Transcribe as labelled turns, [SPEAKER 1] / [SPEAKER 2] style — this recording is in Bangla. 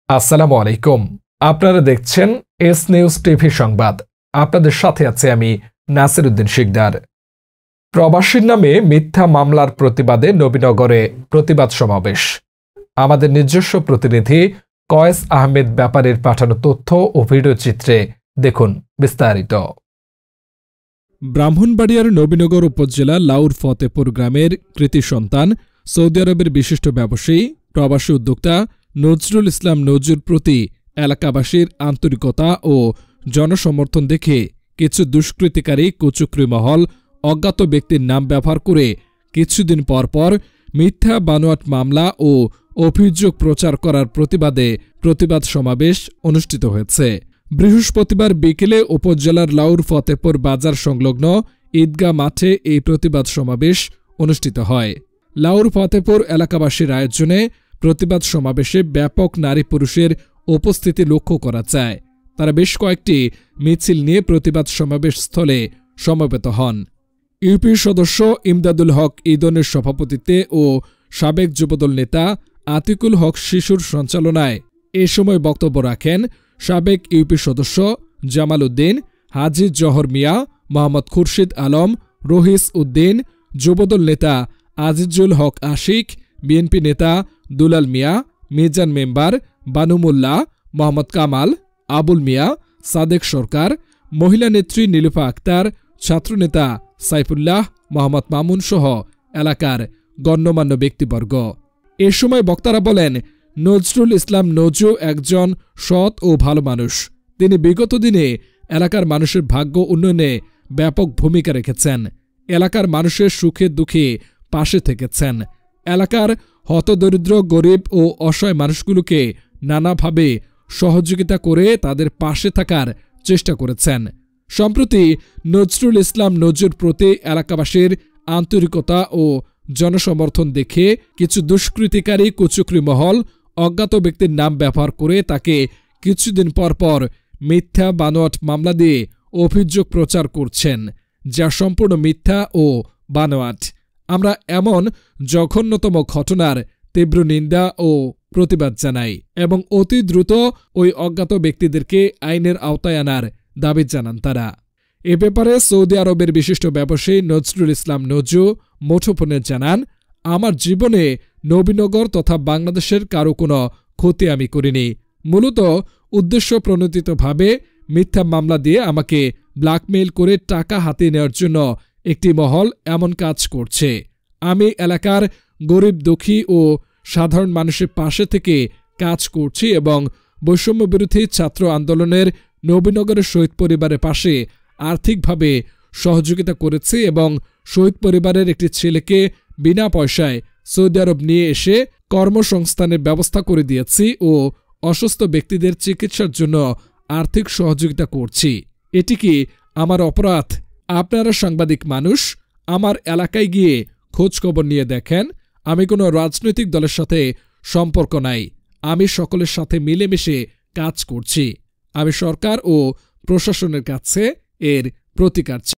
[SPEAKER 1] আসসালামু আলাইকুম। আপনারা দেখছেন এস নিউজ টিভি সংবাদ। আপনাদের সাথে আছে আমি নাসির উদ্দিন শিকদার। প্রবাসীর নামে মিথ্যা মামলার প্রতিবাদে নবীনগরে প্রতিবাদ সমাবেশ। আমাদের নিজস্ব প্রতিনিধি কয়েস আহমেদ ব্যাপারীর পাঠানো তথ্য ও ভিডিও চিত্রে দেখুন বিস্তারিত।
[SPEAKER 2] ব্রাহ্মণবাড়িয়ার নবীনগর উপজেলা লাউর ফতেপুর গ্রামের কৃতি সন্তান সৌদি আরবের বিশিষ্ট ব্যবসায়ী প্রবাসী উদ্যোক্তা নজরুল ইসলাম নজুর প্রতি এলাকাবাসীর আন্তরিকতা ও জনসমর্থন দেখে কিছু দুষ্কৃতিকারী কুচক্রী মহল অজ্ঞাত ব্যক্তির নাম ব্যবহার করে কিছুদিন পর মিথ্যা বানোয়াট মামলা ও অভিযোগ প্রচার করার প্রতিবাদে প্রতিবাদ সমাবেশ অনুষ্ঠিত হয়েছে। বৃহস্পতিবার বিকেলে উপজেলার লাউর ফতেপুর বাজার সংলগ্ন ঈদগাহ মাঠে এই প্রতিবাদ সমাবেশ অনুষ্ঠিত হয়। লাউর ফতেপুর এলাকাবাসীর আয়োজনে প্রতিবাদ সমাবেশে ব্যাপক নারী পুরুষের উপস্থিতি লক্ষ্য করা যায়। তারা বেশ কয়েকটি মিছিল নিয়ে প্রতিবাদ সমাবেশ স্থলে সমবেত হন। ইউপি সদস্য ইমদাদুল হক ইদনের সভাপতিত্বে ও সাবেক যুবদল নেতা আতিকুল হক শিশুর সঞ্চালনায় এ সময় বক্তব্য রাখেন সাবেক ইউপি সদস্য জামাল উদ্দিন, হাজি জহর মিয়া, মোহাম্মদ খুরশিদ আলম, রহিস উদ্দিন, যুবদল নেতা আজিজুল হক আশিক, বিএনপি নেতা দুলাল মিয়া, মিজান মেম্বার, বানু মোল্লা, মোহাম্মদ কামাল, আবুল মিয়া, সাদেক সরকার, মহিলা নেত্রী নীলুফা আক্তার, ছাত্রনেতা সাইফুল্লাহ, মোহাম্মদ মামুন সহ এলাকার গণ্যমান্য ব্যক্তিবর্গ। এ সময় বক্তারা বলেন, নজরুল ইসলাম নজু একজন সৎ ও ভালো মানুষ। তিনি বিগত দিনে এলাকার মানুষের ভাগ্য উন্নয়নে ব্যাপক ভূমিকা রেখেছেন। এলাকার মানুষের সুখে দুঃখে পাশে থেকেছেন। এলাকার হতদরিদ্র, গরিব ও অসহায় মানুষগুলোকে নানাভাবে সহযোগিতা করে তাদের পাশে থাকার চেষ্টা করেছেন। সম্প্রতি নজরুল ইসলাম নজুর প্রতি এলাকাবাসীর আন্তরিকতা ও জনসমর্থন দেখে কিছু দুষ্কৃতিকারী কুচক্রী মহল অজ্ঞাত ব্যক্তির নাম ব্যবহার করে তাকে কিছুদিন পর মিথ্যা বানোয়াট মামলা দিয়ে অভিযোগ প্রচার করছেন, যা সম্পূর্ণ মিথ্যা ও বানোয়াট। আমরা এমন জঘন্যতম ঘটনার তীব্র নিন্দা ও প্রতিবাদ জানাই এবং অতি দ্রুত ওই অজ্ঞাত ব্যক্তিদেরকে আইনের আওতায় আনার দাবি জানান তারা। এ ব্যাপারে সৌদি আরবের বিশিষ্ট ব্যবসায়ী নজরুল ইসলাম নজু মুঠোফোনে জানান, আমার জীবনে নবীনগর তথা বাংলাদেশের কারো কোনো ক্ষতি আমি করিনি। মূলত উদ্দেশ্য প্রণোদিতভাবে মিথ্যা মামলা দিয়ে আমাকে ব্ল্যাকমেইল করে টাকা হাতিয়ে নেওয়ার জন্য একটি মহল এমন কাজ করছে। আমি এলাকার গরিব, দুঃখী ও সাধারণ মানুষের পাশে থেকে কাজ করছি এবং বৈষম্য বিরোধী ছাত্র আন্দোলনের নবীনগরের শহীদ পরিবারের পাশে আর্থিকভাবে সহযোগিতা করেছি এবং শহীদ পরিবারের একটি ছেলেকে বিনা পয়সায় সৌদি আরব নিয়ে এসে কর্মসংস্থানের ব্যবস্থা করে দিয়েছি ও অসুস্থ ব্যক্তিদের চিকিৎসার জন্য আর্থিক সহযোগিতা করছি। এটি কি আমার অপরাধ? আপনারা সাংবাদিক মানুষ, আমার এলাকায় গিয়ে খোঁজখবর নিয়ে দেখেন। আমি কোনো রাজনৈতিক দলের সাথে সম্পর্ক নাই। আমি সকলের সাথে মিলেমিশে কাজ করছি। আমি সরকার ও প্রশাসনের কাছে এর প্রতিকার চাই।